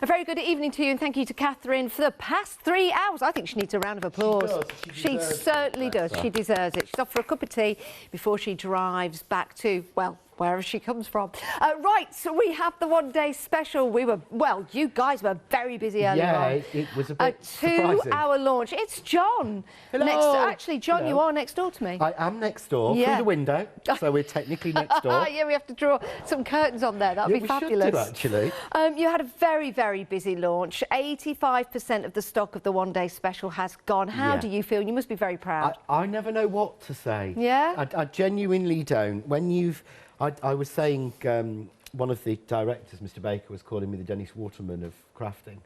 very good evening to you, and thank you to Catherine for the past 3 hours. I think she needs a round of applause. She certainly does. She deserves it. She's off for a cup of tea before she drives back to, well, wherever she comes from. Right, so we have the one-day special. You guys were very busy earlier on. Yeah, it was a bit surprising. 2-hour launch. It's John. Hello. Actually, John, you are next door to me. I am next door, through the window, so we're technically next door. Yeah, we have to draw some curtains on there. That'd be fabulous. We should do, actually. You had a very, very busy launch. 85% of the stock of the one-day special has gone. How do you feel? You must be very proud. I never know what to say. Yeah? I genuinely don't. When you've... I was saying, one of the directors, Mr. Baker, was calling me the Dennis Waterman of crafting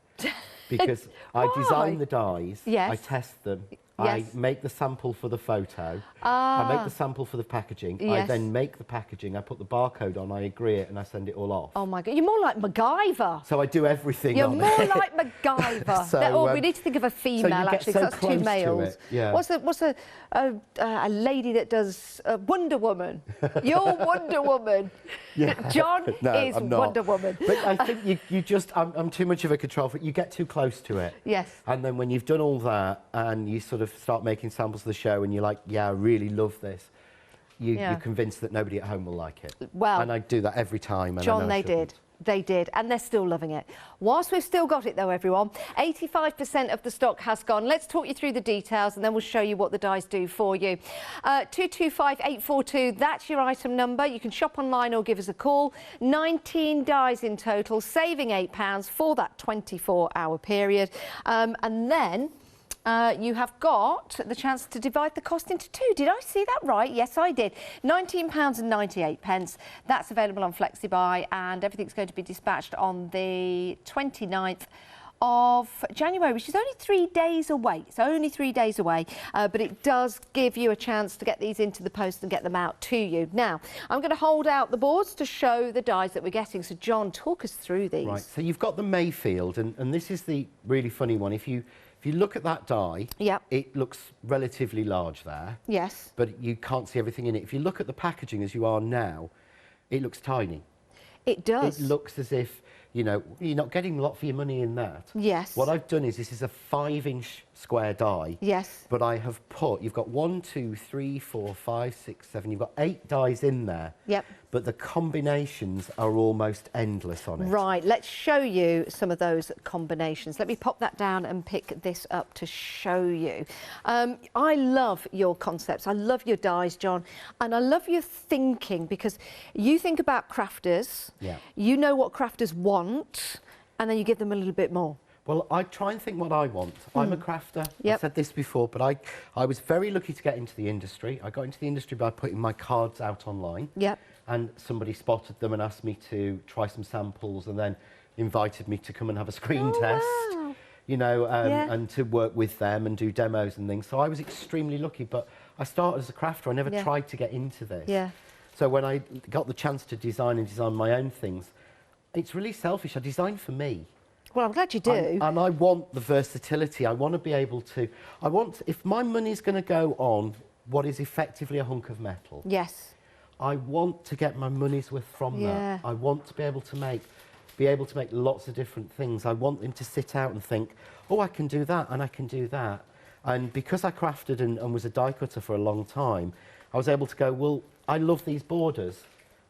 because I design the dies, I test them, I make the sample for the photo, I make the sample for the packaging, I then make the packaging, I put the barcode on, I agree it, and I send it all off. Oh my God, you're more like MacGyver. So I do everything. You're more like MacGyver. So, we need to think of a female, actually, because that's two males. What's a lady that does Wonder Woman? You're Wonder Woman. John is Wonder Woman. But I think you just, I'm too much of a control freak. You get too close to it. Yes. And then when you've done all that and you sort of start making samples of the show and you're like, yeah, I really love this, you're convinced that nobody at home will like it. Well, and I do that every time. And John, they did, and they're still loving it. Whilst we've still got it, though, everyone, 85% of the stock has gone. Let's talk you through the details, and then we'll show you what the dies do for you. 225842, that's your item number. You can shop online or give us a call. 19 dies in total, saving £8 for that 24-hour period. And then... you have got the chance to divide the cost into two. Did I see that right? Yes, I did. £19.98. That's available on FlexiBuy, and everything's going to be dispatched on the 29th of January, which is only 3 days away. It's only 3 days away, but it does give you a chance to get these into the post and get them out to you. Now, I'm going to hold out the boards to show the dies that we're getting. So, John, talk us through these. Right, so you've got the Mayfield, and this is the really funny one. If you look at that die, it looks relatively large there. Yes. But you can't see everything in it. If you look at the packaging as you are now, it looks tiny. It does. It looks as if, you know, you're not getting a lot for your money in that. Yes. What I've done is this is a 5-inch square die. Yes. But I have put, you've got 1, 2, 3, 4, 5, 6, 7, you've got 8 dies in there. Yep. But the combinations are almost endless on it. Right, let's show you some of those combinations. Let me pop that down and pick this up to show you. I love your concepts. I love your dies, John. And I love your thinking, because you think about crafters. Yeah. You know what crafters want, and then you give them a little bit more. Well, I try and think what I want. I'm a crafter. I've said this before, but I was very lucky to get into the industry. I got into the industry by putting my cards out online. Yep. And somebody spotted them and asked me to try some samples, and then invited me to come and have a screen test. Wow. You know, and to work with them and do demos and things. So I was extremely lucky, but I started as a crafter. I never tried to get into this. Yeah. So when I got the chance to design my own things, it's really selfish. I design for me. Well, I'm glad you do. And I want the versatility. I want to be able to... if my money's going to go on what is effectively a hunk of metal... Yes. I want to get my money's worth from that. I want to be able to make lots of different things. I want them to sit out and think, oh, I can do that and I can do that. And because I crafted and was a die cutter for a long time, I was able to go, well, I love these borders,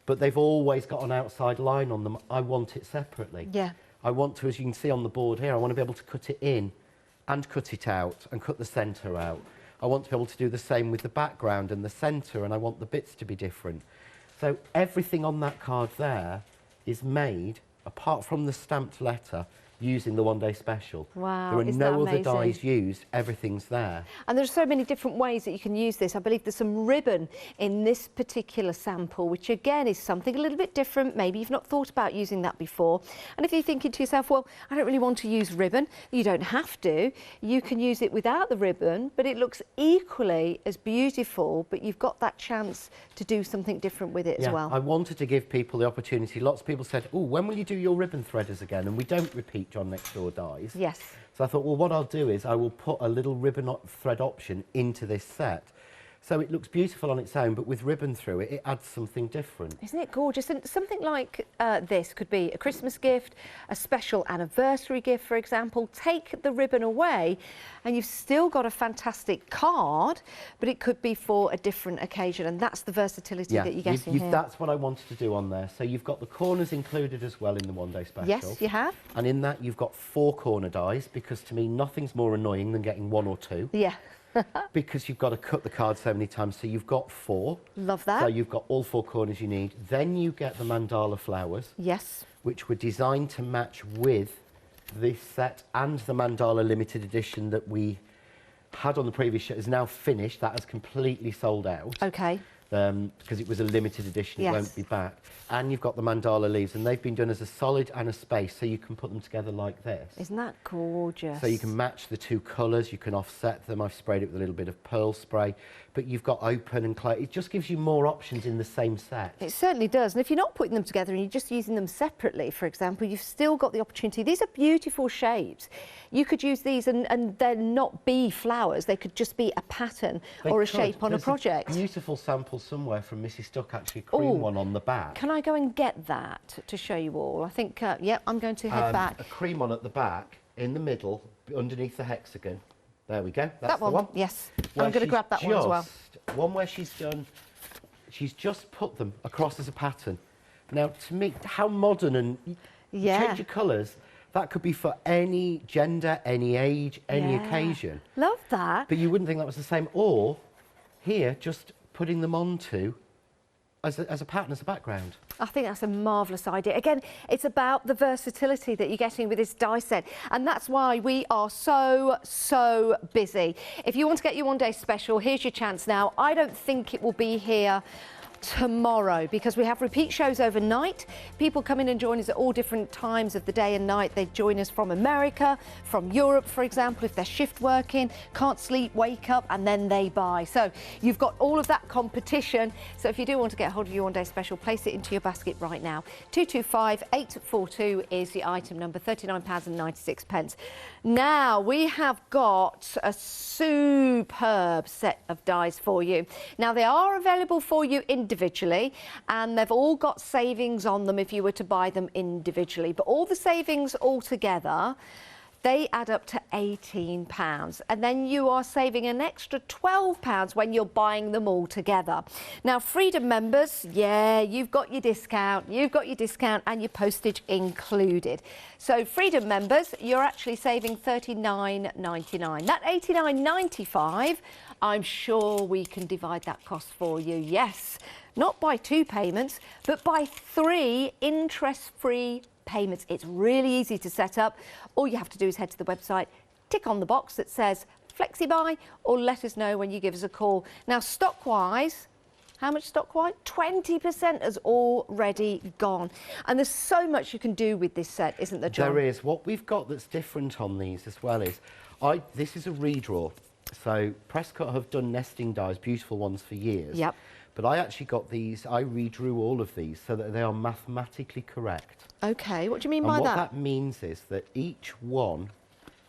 but they've always got an outside line on them. I want it separately. Yeah. I want to, as you can see on the board here, I want to be able to cut it in and cut it out and cut the centre out. I want to be able to do the same with the background and the centre, and I want the bits to be different. So everything on that card there is made, apart from the stamped letter, using the one-day special. Wow, there are no other dies used, everything's there. And there's so many different ways that you can use this. I believe there's some ribbon in this particular sample, which again is something a little bit different. Maybe you've not thought about using that before. And if you're thinking to yourself, well, I don't really want to use ribbon, you don't have to. You can use it without the ribbon, but it looks equally as beautiful, but you've got that chance to do something different with it as well. I wanted to give people the opportunity. Lots of people said, oh, when will you do your ribbon threaders again? And we don't repeat John Next Door dies. Yes. So I thought, well, what I'll do is I will put a little ribbon thread option into this set. So it looks beautiful on its own, but with ribbon through it, it adds something different. Isn't it gorgeous? And something like this could be a Christmas gift, a special anniversary gift, for example. Take the ribbon away and you've still got a fantastic card, but it could be for a different occasion. And that's the versatility that you get in here. That's what I wanted to do on there. So you've got the corners included as well in the one-day special. Yes, you have. And in that, you've got 4 corner dies, because to me, nothing's more annoying than getting 1 or 2. Yeah. Because you've got to cut the card so many times, so you've got 4. Love that. So you've got all 4 corners you need. Then you get the mandala flowers. Yes. Which were designed to match with this set, and the mandala limited edition that we had on the previous show is now finished. That has completely sold out. Okay. Because it was a limited edition, it won't be back. And you've got the mandala leaves, and they've been done as a solid and a space, so you can put them together like this. Isn't that gorgeous? So you can match the 2 colours, you can offset them. I've sprayed it with a little bit of pearl spray, but you've got open and close. It just gives you more options in the same set. It certainly does. And if you're not putting them together and you're just using them separately, for example, you've still got the opportunity. These are beautiful shapes. You could use these and they're not be flowers. They could just be a pattern or a shape on a project. A beautiful sample somewhere from Mrs. Duck, actually, a cream one on the back. Can I go and get that to show you all? I think, yep, I'm going to head back. A cream one at the back, in the middle, underneath the hexagon. There we go. That's that one, the one. Yes. I'm going to grab that one as well. One where she's just put them across as a pattern. Now, to me, how modern, and change your colours. That could be for any gender, any age, any occasion. Love that. But you wouldn't think that was the same. Or here, just putting them onto as a pattern, as a background. I think that's a marvellous idea. Again, it's about the versatility that you're getting with this die set, and that's why we are so busy. If you want to get your one-day special, here's your chance now. I don't think it will be here tomorrow because we have repeat shows overnight. People come in and join us at all different times of the day and night. They join us from America, from Europe, for example, if they're shift working, can't sleep, wake up, and then they buy. So you've got all of that competition. So if you do want to get hold of your one-day special, place it into your basket right now. 225842 is the item number, £39.96. Now we have got a superb set of dies for you. Now they are available for you individually, and they've all got savings on them if you were to buy them individually, but all the savings all together, they add up to £18, and then you are saving an extra £12 when you're buying them all together. Now, Freedom members, yeah, you've got your discount, and your postage included. So, Freedom members, you're actually saving $39.99. That $89.95, I'm sure we can divide that cost for you, yes. Not by 2 payments, but by 3 interest-free payments. It's really easy to set up. All you have to do is head to the website, tick on the box that says FlexiBuy, or let us know when you give us a call. Now, stock-wise, how much stock-wise? 20% has already gone. And there's so much you can do with this set, isn't there, John? There is. What we've got that's different on these as well is, this is a redraw. So Prescott have done nesting dies, beautiful ones, for years. Yep. But I actually got these, I redrew all of these so that they are mathematically correct. OK, what do you mean by that? And what that means is that each one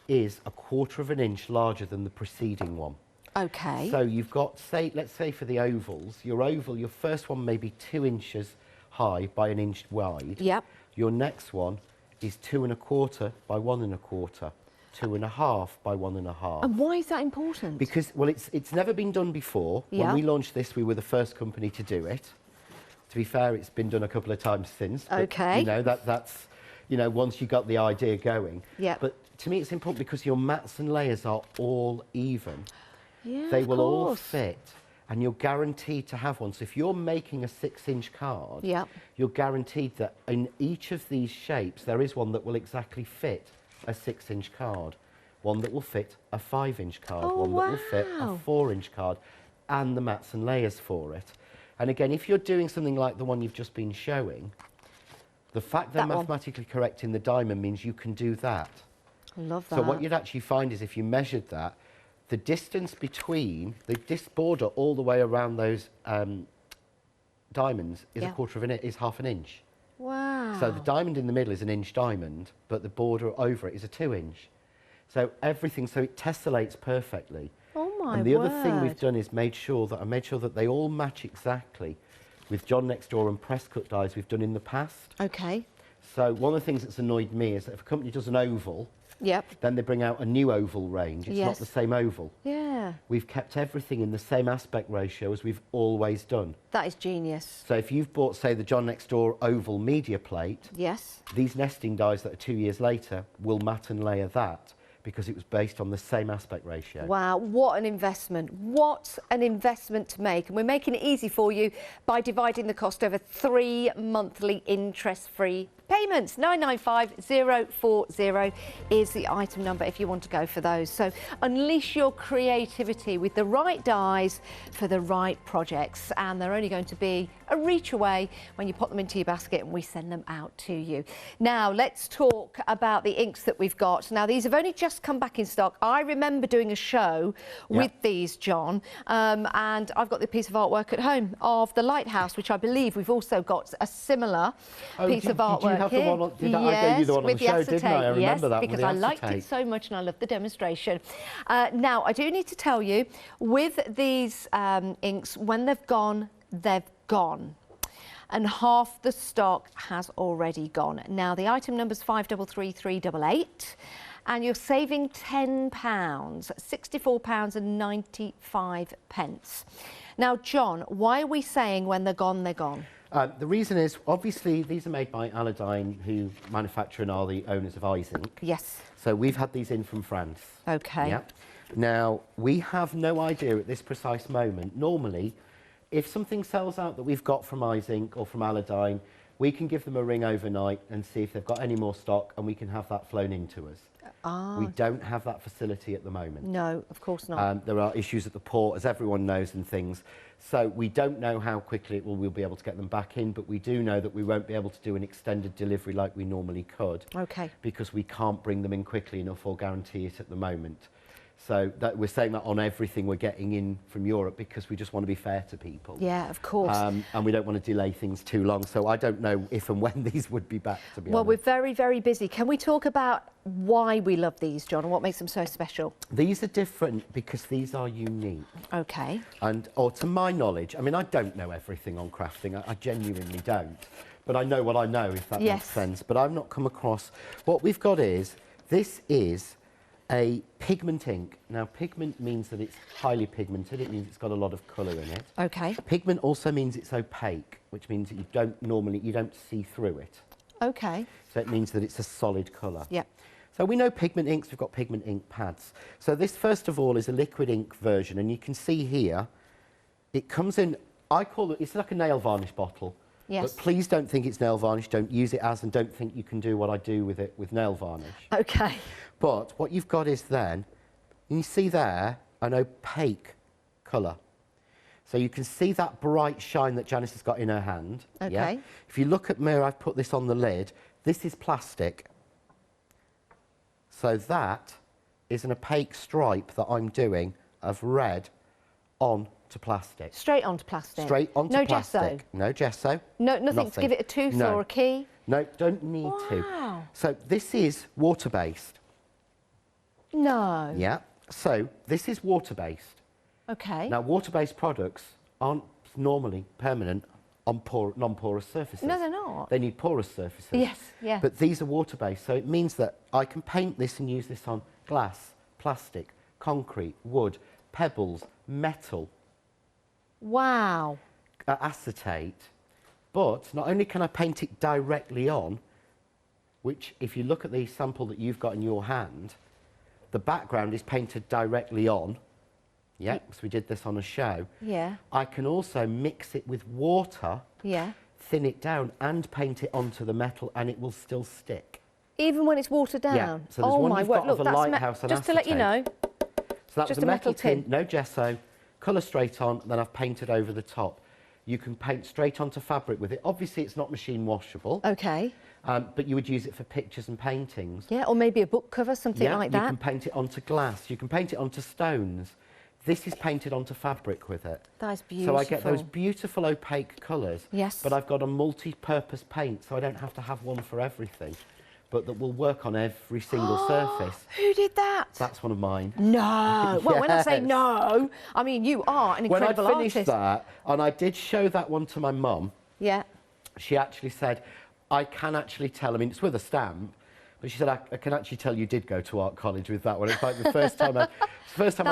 is 1/4 of an inch larger than the preceding one. OK. So you've got, say, let's say for the ovals, your first one may be 2 inches high by 1 inch wide. Yep. Your next one is 2 1/4 by 1 1/4. 2 1/2 by 1 1/2. And why is that important? Because, well, it's never been done before. Yeah. When we launched this, we were the first company to do it. To be fair, it's been done a couple of times since. But, OK. you know, that's, you know, once you got the idea going. Yeah. But to me, it's important because your mats and layers are all even. Yeah, they of will all course. fit, and you're guaranteed to have one. So if you're making a 6-inch card, you're guaranteed that in each of these shapes, there is one that will exactly fit a 6-inch card, one that will fit a 5-inch card, one that will fit a 4-inch card, and the mats and layers for it. And again, if you're doing something like the one you've just been showing, the fact they're mathematically correct in the diamond means you can do that. I love that. So what you'd actually find is if you measured that, the distance between this border all the way around those diamonds is 1/4 of an inch, is 1/2 an inch. Wow. So the diamond in the middle is 1 inch diamond, but the border over it is a 2 inch. So everything, so it tessellates perfectly. Oh And the other thing we've done is I made sure that they all match exactly with John Next Door and press cut dies we've done in the past. Okay. So one of the things that's annoyed me is that if a company does an oval, then they bring out a new oval range. It's not the same oval. Yeah. We've kept everything in the same aspect ratio as we've always done. That is genius. So if you've bought, say, the John Next Door oval media plate, these nesting dies that are 2 years later will mat and layer that, because it was based on the same aspect ratio. Wow, what an investment. What an investment to make. And we're making it easy for you by dividing the cost over 3 monthly interest-free payments. 995040 is the item number if you want to go for those. So unleash your creativity with the right dies for the right projects. And they're only going to be a reach away when you put them into your basket and we send them out to you. Now, let's talk about the inks that we've got. Now, these have only just come back in stock. I remember doing a show with these, John, and I've got the piece of artwork at home of the lighthouse, which I believe we've also got a similar piece of artwork. Did you have the one on, I gave you the one on the show, didn't I? I remember that. Because I liked it so much and I loved the demonstration. Now, I do need to tell you, with these inks, when they've gone, they've gone. And half the stock has already gone. Now, the item number is 533388. And you're saving £10, £64.95. Now, John, why are we saying when they're gone, they're gone? The reason is, obviously, these are made by Aladdin, who manufacture and are the owners of Ink. Yes. So we've had these in from France. Okay. Yeah. Now, we have no idea at this precise moment. Normally, if something sells out that we've got from Ink or from Aladdin, we can give them a ring overnight and see if they've got any more stock, and we can have that flown into us. We don't have that facility at the moment. No, of course not. There are issues at the port, as everyone knows, and things. So we don't know how quickly we'll be able to get them back in, but we do know that we won't be able to do an extended delivery like we normally could. Okay. Because we can't bring them in quickly enough or guarantee it at the moment. So that we're saying that on everything we're getting in from Europe, because we just want to be fair to people. Yeah, of course. And we don't want to delay things too long. So I don't know if and when these would be back, to be honest. Well, we're very, very busy. Can we talk about why we love these, John, and what makes them so special? These are different because these are unique. Okay. Or to my knowledge, I mean, I don't know everything on crafting. I genuinely don't. But I know what I know, if that makes sense. But I've not come across... What we've got is, this is a pigment ink. Now, pigment means that it's highly pigmented. It means it's got a lot of colour in it. Okay. Pigment also means it's opaque, which means that you don't see through it. Okay. So it means that it's a solid colour. Yep. So we know pigment inks, we've got pigment ink pads. So this, first of all, is a liquid ink version, and you can see here, it comes in, I call it, it's like a nail varnish bottle. Yes. But please don't think it's nail varnish, don't use it as, and don't think you can do what I do with it with nail varnish. Okay. But what you've got is then, you see there, an opaque colour. So you can see that bright shine that Janice has got in her hand. Okay. Yeah? If you look at me, I've put this on the lid. This is plastic. So that is an opaque stripe that I'm doing of red onto plastic. Straight onto plastic? Straight onto plastic. No gesso. No, nothing to give it a tooth or a key? No, don't need to. So this is water-based. No. Yeah. So this is water-based. Okay. Now, water-based products aren't normally permanent on non-porous surfaces. No, they're not. They need porous surfaces. Yes, yeah. But these are water-based, so it means that I can paint this and use this on glass, plastic, concrete, wood, pebbles, metal. Wow. Acetate. But not only can I paint it directly on, which if you look at the sample that you've got in your hand, the background is painted directly on. Yeah, because we did this on a show. Yeah. I can also mix it with water, thin it down, and paint it onto the metal, and it will still stick. Even when it's watered down? Yeah. So there's one you've got of a lighthouse and just to let you know. So that was a metal tin, no gesso, colour straight on, then I've painted over the top. You can paint straight onto fabric with it. Obviously, it's not machine washable. Okay. But you would use it for pictures and paintings. Yeah, or maybe a book cover, something like that. You can paint it onto glass. You can paint it onto stones. This is painted onto fabric with it. That is beautiful. So I get those beautiful opaque colours. Yes. But I've got a multi-purpose paint, so I don't have to have one for everything. but that will work on every single surface. Who did that? That's one of mine. No. Well, yes. when I say no, I mean you are an incredible artist. When I finished artist. that, and I did show that one to my mum, yeah, she actually said, I can actually tell, I mean, it's with a stamp, but she said, I can actually tell you did go to art college with that one. It's like the first time I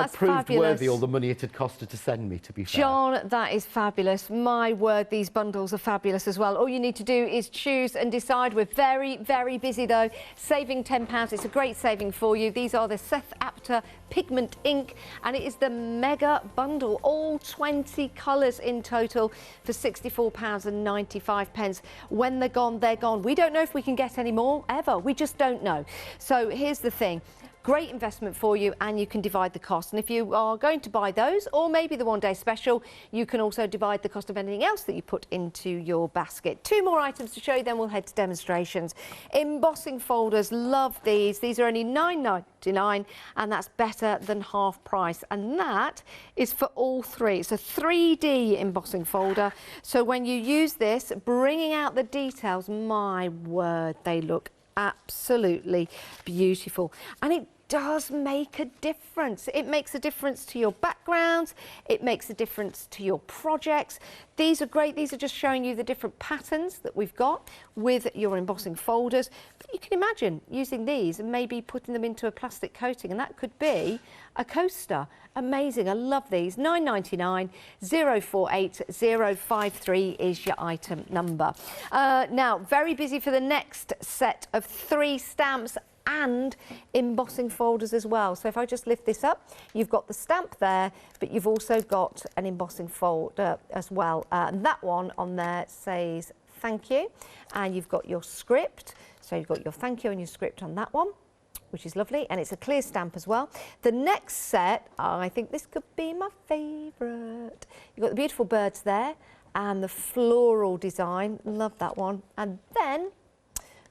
proved worthy all the money it had cost her to send me, to be fair. John, that is fabulous. My word, these bundles are fabulous as well. All you need to do is choose and decide. We're very, very busy though. Saving £10, it's a great saving for you. These are the Seth Apter Pigment Ink, and it is the mega bundle, all 20 colours in total for £64.95. When they're gone, they're gone. We don't know if we can get any more, ever. We just don't know. So here's the thing. Great investment for you, and you can divide the cost. And if you are going to buy those, or maybe the one-day special, you can also divide the cost of anything else that you put into your basket. 2 more items to show you, then we'll head to demonstrations. Embossing folders, love these. These are only £9.99, and that's better than half price. And that is for all 3. It's a 3D embossing folder. So when you use this, bringing out the details, my word, they look absolutely beautiful. And it does make a difference. It makes a difference to your backgrounds. It makes a difference to your projects. These are great. These are just showing you the different patterns that we've got with your embossing folders. But you can imagine using these and maybe putting them into a plastic coating, and that could be a coaster. Amazing. I love these. £9.99, 048053 is your item number. Now, very busy for the next set of 3 stamps and embossing folders as well. So if I just lift this up, you've got the stamp there, but you've also got an embossing folder as well. And that one on there says thank you, and you've got your script. So you've got your thank you and your script on that one, which is lovely, and it's a clear stamp as well. The next set, I think this could be my favourite. You've got the beautiful birds there and the floral design. Love that one. And then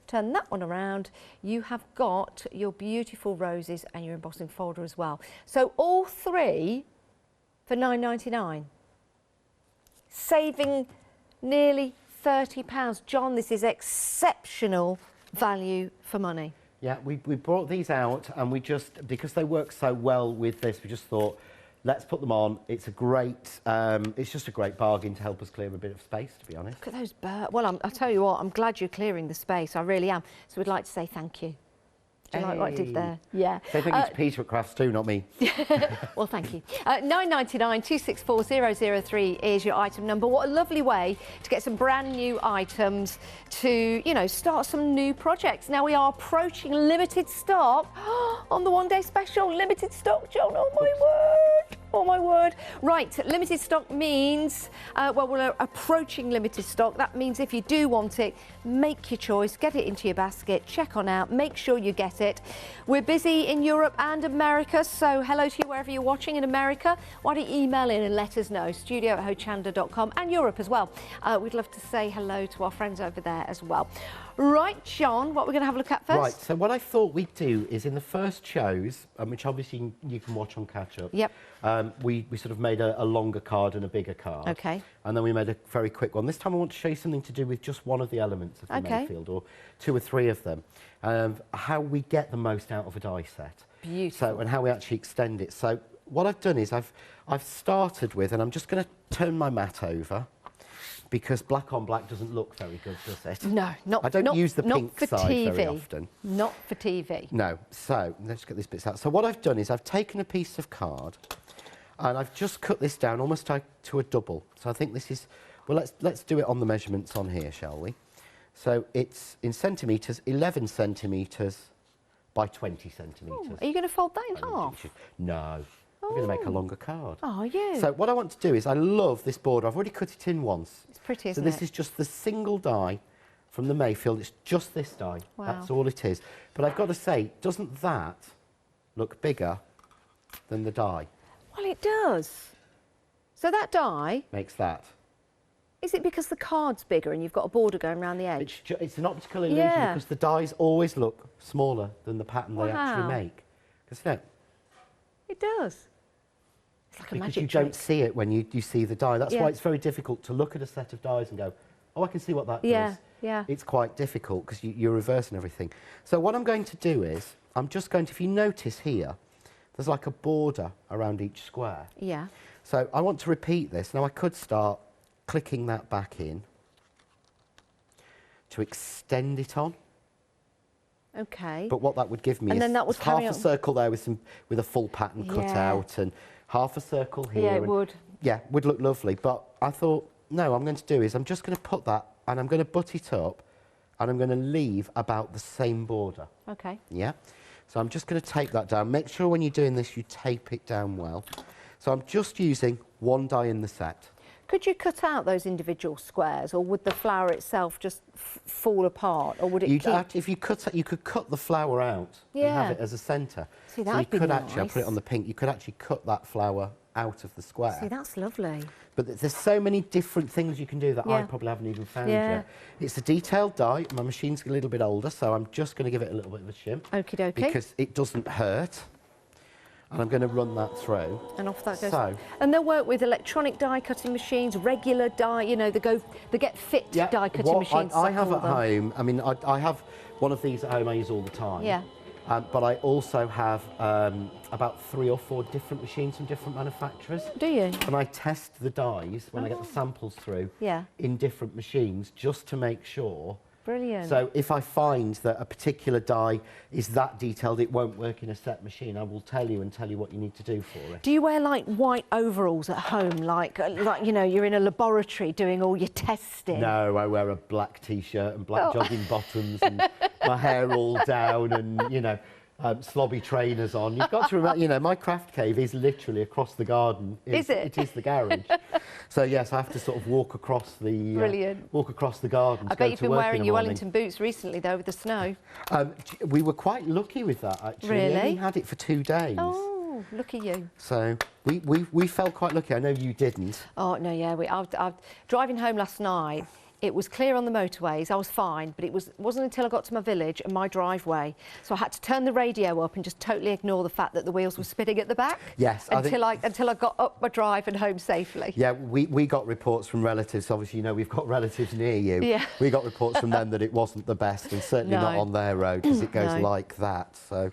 turn that one around, you have got your beautiful roses and your embossing folder as well. So all 3 for £9.99, saving nearly £30. John, this is exceptional value for money. Yeah, we brought these out, and we just, because they work so well with this, we just thought, let's put them on. It's a great, it's just a great bargain to help us clear a bit of space, to be honest. Look at those birds. Well, I'll tell you what, I'm glad you're clearing the space. I really am. So we'd like to say thank you. Do you like what I did there? Yeah. Say thank you to Peter at Crafts too, not me. Well, thank you. £9.99, 264003 is your item number. What a lovely way to get some brand new items to, you know, start some new projects. Now we are approaching limited stock on the one-day special. Limited stock, John. Oh my word. Oh my word. Right, limited stock means, well, we're approaching limited stock. That means if you do want it, make your choice, get it into your basket, check on out, make sure you get it. We're busy in Europe and America, so hello to you wherever you're watching in America. Why don't you email in and let us know, studio@hochanda.com, and Europe as well. We'd love to say hello to our friends over there as well. Right, John, what we're going to have a look at first? Right, so what I thought we'd do is in the first shows, which obviously you can watch on Catch Up, yep. We sort of made a longer card and a bigger card. Okay. And then we made a very quick one. This time I want to show you something to do with just one of the elements of the Mayfield, or 2 or 3 of them. How we get the most out of a die set. Beautiful. So, and how we actually extend it. So what I've done is I've started with, and I'm just going to turn my mat over, because black on black doesn't look very good, does it? No, I don't use the pink side very often. Not for TV. No. So let's get these bits out. So what I've done is I've taken a piece of card and I've just cut this down almost to a double. So I think this is, well, let's do it on the measurements on here, shall we? So it's in centimetres, 11 centimetres by 20 centimetres. Oh, are you going to fold that in half? No. I'm going to make a longer card. Oh, yeah. So what I want to do is, I love this border. I've already cut it in once. It's pretty, isn't it? So this is just the single die from the Mayfield. It's just this die. Wow. That's all it is. But I've got to say, doesn't that look bigger than the die? Well, it does. So that die... makes that. Is it because the card's bigger and you've got a border going around the edge? It's an optical illusion, because the dies always look smaller than the pattern they actually make. Because look. It does. It's like a magic trick. Because you don't see it when you see the die. That's why it's very difficult to look at a set of dies and go, Oh, I can see what that does. Yeah. It's quite difficult because you're reversing everything. So what I'm going to do is, I'm just going to, if you notice here, there's like a border around each square. Yeah. So I want to repeat this. Now I could start clicking that back in to extend it on. Okay. But what that would give me is half a circle there with a full pattern cut out, and half a circle here. Yeah, it would. Yeah, would look lovely. But I thought, no, I'm going to do is I'm just going to put that, and I'm going to butt it up, and I'm going to leave about the same border. Okay. Yeah. So I'm just going to tape that down. Make sure when you're doing this, you tape it down well. So I'm just using one die in the set. Could you cut out those individual squares, or would the flower itself just fall apart, or would it if you cut it, you could cut the flower out and have it as a centre. See, that'd be nice. Actually, I'll put it on the pink, you could actually cut that flower out of the square. See, that's lovely. But there's so many different things you can do that I probably haven't even found yet. It's a detailed die. My machine's a little bit older, so I'm just going to give it a little bit of a shim. Okie dokie. Because it doesn't hurt. And I'm going to run that through. And off that goes. And they'll work with electronic die cutting machines, regular die, you know, they get fit die cutting machines. I have at home, I mean, I have one of these at home I use all the time. Yeah. But I also have about 3 or 4 different machines from different manufacturers. Do you? And I test the dies when I get the samples through in different machines just to make sure. Brilliant. So if I find that a particular die is that detailed, it won't work in a set machine, I will tell you what you need to do for it. Do you wear like white overalls at home, like you know, you're in a laboratory doing all your testing? No, I wear a black t-shirt and black jogging bottoms and my hair all down and, you know, slobby trainers on. You've got to remember, you know, my craft cave is literally across the garden. Is it? It is the garage. So yes, I have to sort of walk across the garden. I bet you've been wearing your Wellington boots recently, though, with the snow. We were quite lucky with that, actually. Really? We only had it for 2 days. Oh, lucky you. So we felt quite lucky. I know you didn't. Oh no, yeah. I was driving home last night. It was clear on the motorways, I was fine, but it wasn't until I got to my village and my driveway. So I had to turn the radio up and just totally ignore the fact that the wheels were spinning at the back. Yes. Until I got up my drive and home safely. Yeah, we got reports from relatives, obviously, you know, we've got relatives near you. Yeah. We got reports from them that it wasn't the best, and certainly not on their road, because it goes like that. So,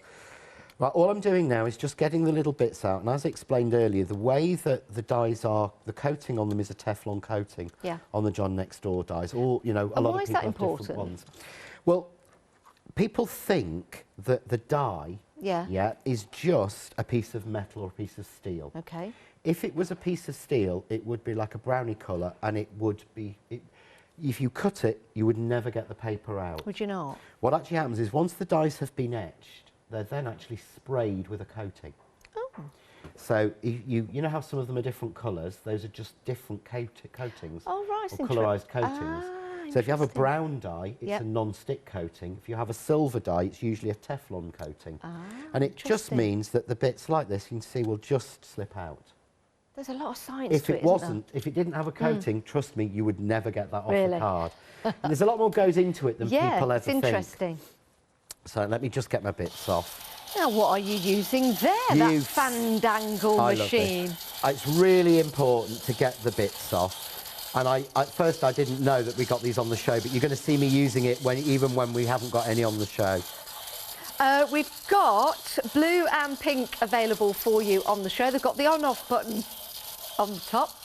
right, all I'm doing now is just getting the little bits out, and as I explained earlier, the way that the dies are, the coating on them is a Teflon coating on the John Next Door dies. Or, you know, a lot of people have different ones. Well, people think that the die is just a piece of metal or a piece of steel. Okay. If it was a piece of steel, it would be like a brownie colour, and it would be... if you cut it, you would never get the paper out. Would you not? What actually happens is once the dies have been etched, they're then actually sprayed with a coating. Oh. So you know how some of them are different colours? Those are just different coatings. Oh, right. Or colourised coatings. So if you have a brown dye, it's a non-stick coating. If you have a silver dye, it's usually a Teflon coating. And it just means that the bits like this, you can see, will just slip out. There's a lot of science if to it wasn't, if it didn't have a coating, trust me, you would never get that off the card. And there's a lot more goes into it than people ever think. Yeah, it's interesting. So let me just get my bits off. Now, what are you using there, that fandangle machine? It's really important to get the bits off. And at first I didn't know that we got these on the show, but you're going to see me using it even when we haven't got any on the show. We've got blue and pink available for you on the show. They've got the on-off button on the top.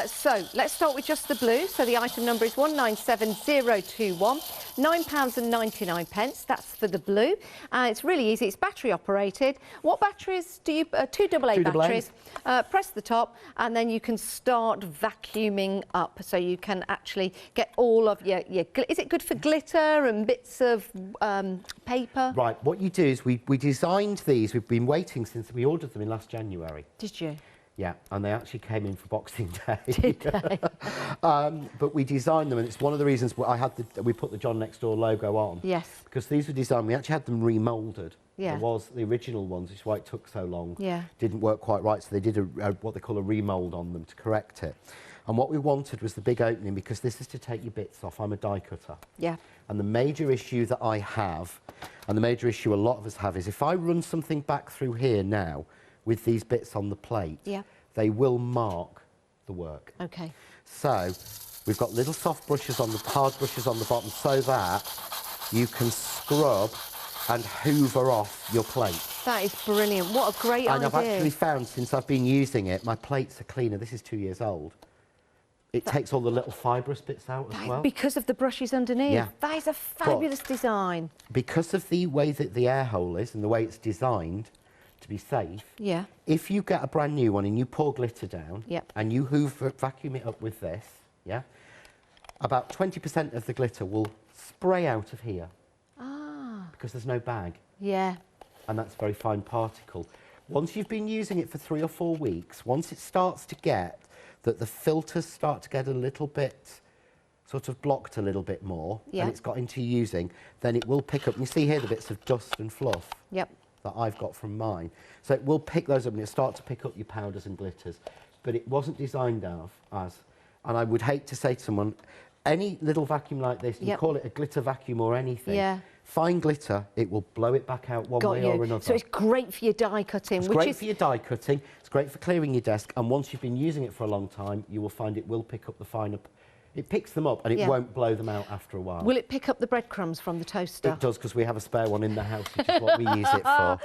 So let's start with just the blue. So the item number is 197021, £9.99. That's for the blue. It's really easy. It's battery operated. What batteries do you? 2 AA batteries. Press the top, and then you can start vacuuming up. So you can actually get all of your. Is it good for glitter and bits of paper? Right. What you do is we designed these. We've been waiting since we ordered them in last January. Did you? Yeah, and they actually came in for Boxing Day. Did they? But we designed them, and it's one of the reasons we put the John Next Door logo on. Yes. Because these were designed, we actually had them remoulded. Yeah. There was the original ones, which is why it took so long. Yeah. Didn't work quite right, so they did what they call a remould on them to correct it. And what we wanted was the big opening, because this is to take your bits off. I'm a die cutter. Yeah. And the major issue that I have, and the major issue a lot of us have, is if I run something back through here now, with these bits on the plate, they will mark the work. Okay. So We've got little soft brushes on the hard brushes on the bottom so that you can scrub and hoover off your plate. That is brilliant. What a great idea. And I've actually found, since I've been using it, my plates are cleaner. This is 2 years old. It takes all the little fibrous bits out as well. Because of the brushes underneath. Yeah. That is a fabulous design. Because of the way that the air hole is and the way it's designed to be safe, yeah. If you get a brand new one and you pour glitter down and you vacuum it up with this, yeah, about 20% of the glitter will spray out of here. Ah. Because there's no bag. Yeah. And that's a very fine particle. Once you've been using it for 3 or 4 weeks, once it starts to get that the filters start to get a little bit sort of blocked a little bit more and it's got into using, then it will pick up. And you see here the bits of dust and fluff that I've got from mine. So it will pick those up and it'll start to pick up your powders and glitters. But it wasn't designed as, and I would hate to say to someone, any little vacuum like this, you call it a glitter vacuum or anything, fine glitter, it will blow it back out one way or another. So it's great for your die cutting. It's great for your die cutting, it's great for clearing your desk, and once you've been using it for a long time, you will find it will pick up the finer... It picks them up and it won't blow them out after a while. Will it pick up the breadcrumbs from the toaster? It does, because we have a spare one in the house, which is what we use it for.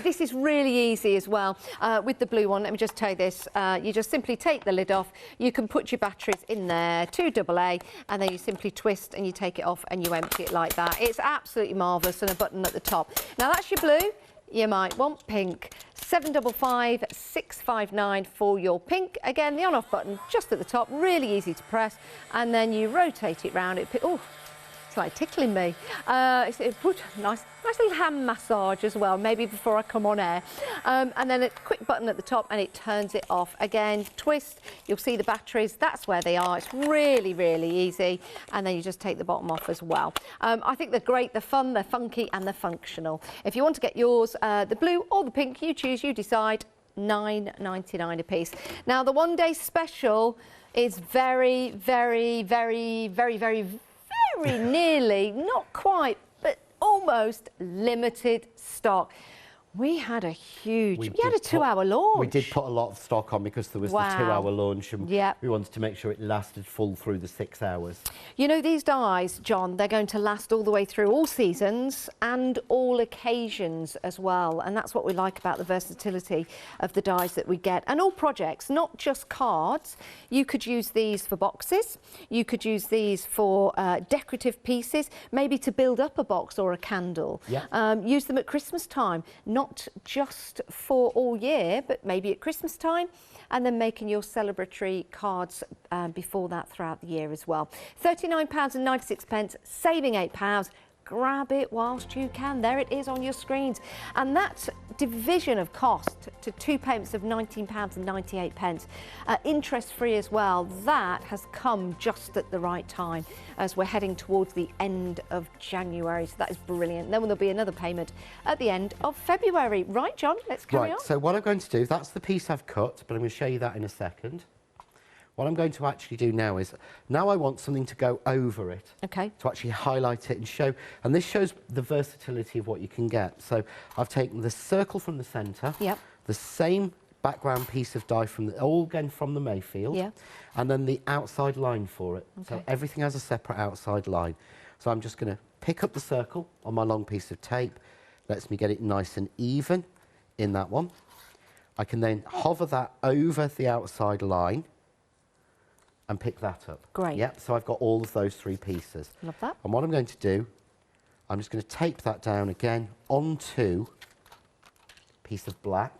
This is really easy as well. With the blue one, let me just tell you this. You just simply take the lid off. You can put your batteries in there, 2 AA, and then you simply twist and you take it off and you empty it like that. It's absolutely marvellous, and a button at the top. Now, that's your blue. You might want pink. 755 659 for your pink. Again, the on-off button just at the top, really easy to press, and then you rotate it round. Oh, it's like tickling me. It's nice little hand massage as well, maybe before I come on air. And then a quick button at the top and it turns it off. Again, twist, you'll see the batteries, that's where they are. It's really, really easy. And then you just take the bottom off as well. I think they're great, they're fun, they're funky and they're functional. If you want to get yours, the blue or the pink, you choose, you decide, £9.99 a piece. Now, the one-day special is very, very, very, very, very, very nearly, not quite, but almost limited stock. We had a huge, we had a 2-hour launch. We did put a lot of stock on because there was the 2-hour launch, and we wanted to make sure it lasted full through the 6 hours. You know, these dies, John, they're going to last all the way through all seasons and all occasions as well. And that's what we like about the versatility of the dies that we get. And all projects, not just cards. You could use these for boxes. You could use these for decorative pieces, maybe to build up a box or a candle. Use them at Christmas time, not just for all year, but maybe at Christmas time, and then making your celebratory cards before that throughout the year as well. £39.96, saving £8. Grab it whilst you can. There it is on your screens. And that division of cost to 2 payments of £19.98, interest-free as well, that has come just at the right time as we're heading towards the end of January. So that is brilliant. Then there'll be another payment at the end of February. Right, John, let's carry on. So what I'm going to do, that's the piece I've cut, but I'm going to show you that in a second. What I'm going to actually do now is, now I want something to go over it. Okay. To actually highlight it and show, and this shows the versatility of what you can get. So I've taken the circle from the centre, the same background piece of die from the, all again from the Mayfield, and then the outside line for it. So everything has a separate outside line. So I'm just going to pick up the circle on my long piece of tape, lets me get it nice and even in that one. I can then hover that over the outside line and pick that up. Great. Yep, so I've got all of those 3 pieces. Love that. And what I'm going to do, I'm just going to tape that down again onto a piece of black.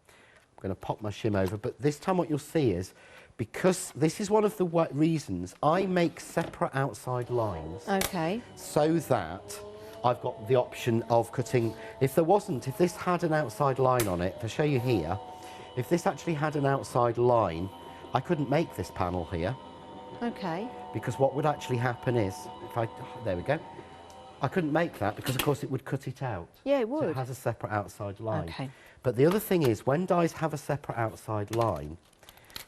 I'm going to pop my shim over, but this time what you'll see is, because this is one of the reasons I make separate outside lines. Okay. So that I've got the option of cutting, if this had an outside line on it, to show you here, if this actually had an outside line, I couldn't make this panel here. Okay. Because what would actually happen is, there we go. I couldn't make that because, of course, it would cut it out. Yeah, it would. So it has a separate outside line. Okay. But the other thing is, when dies have a separate outside line,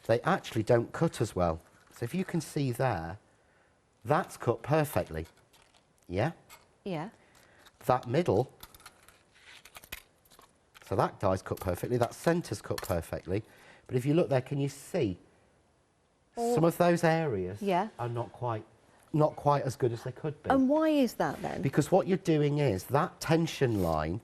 they actually don't cut as well. So if you can see there, that's cut perfectly. Yeah? Yeah. That middle, so that die's cut perfectly, that centre's cut perfectly. But if you look there, can you see? some of those areas are not quite as good as they could be. And why is that then? Because what you're doing is that tension line